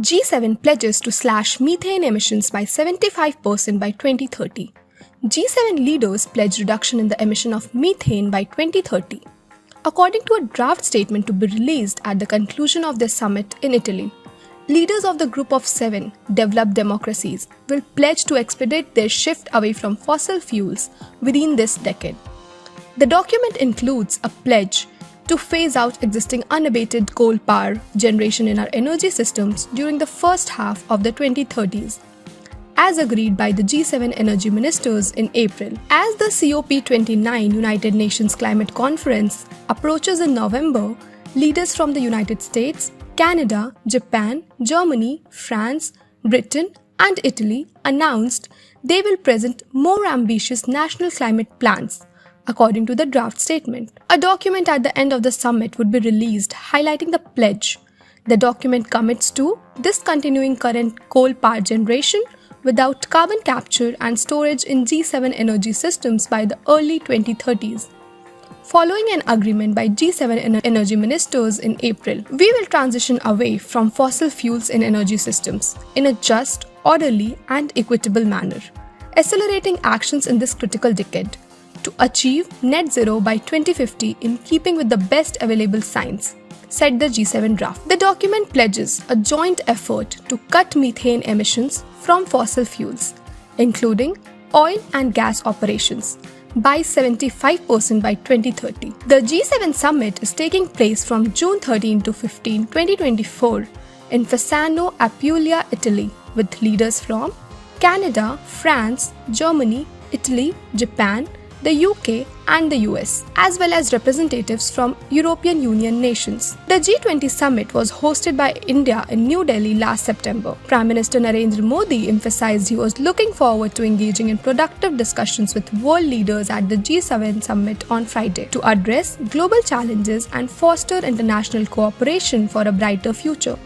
G7 pledges to slash methane emissions by 75% by 2030. G7 leaders pledge reduction in the emission of methane by 2030. According to a draft statement to be released at the conclusion of their summit in Italy, leaders of the Group of 7 developed democracies will pledge to expedite their shift away from fossil fuels within this decade. The document includes a pledge to phase out existing unabated coal power generation in our energy systems during the first half of the 2030s, as agreed by the G7 energy ministers in April. As the COP29 United Nations Climate Conference approaches in November, leaders from the United States, Canada, Japan, Germany, France, Britain, and Italy announced they will present more ambitious national climate plans, according to the draft statement. A document at the end of the summit would be released highlighting the pledge. The document commits to discontinuing current coal power generation without carbon capture and storage in G7 energy systems by the early 2030s. Following an agreement by G7 energy ministers in April, we will transition away from fossil fuels in energy systems in a just, orderly, and equitable manner, accelerating actions in this critical decade to achieve net zero by 2050 in keeping with the best available science, said the G7 draft. The document pledges a joint effort to cut methane emissions from fossil fuels, including oil and gas operations, by 75% by 2030. The G7 summit is taking place from June 13 to 15, 2024 in Fasano, Apulia, Italy, with leaders from Canada, France, Germany, Italy, Japan, the UK and the US, as well as representatives from European Union nations. The G20 summit was hosted by India in New Delhi last September. Prime Minister Narendra Modi emphasized he was looking forward to engaging in productive discussions with world leaders at the G7 summit on Friday to address global challenges and foster international cooperation for a brighter future.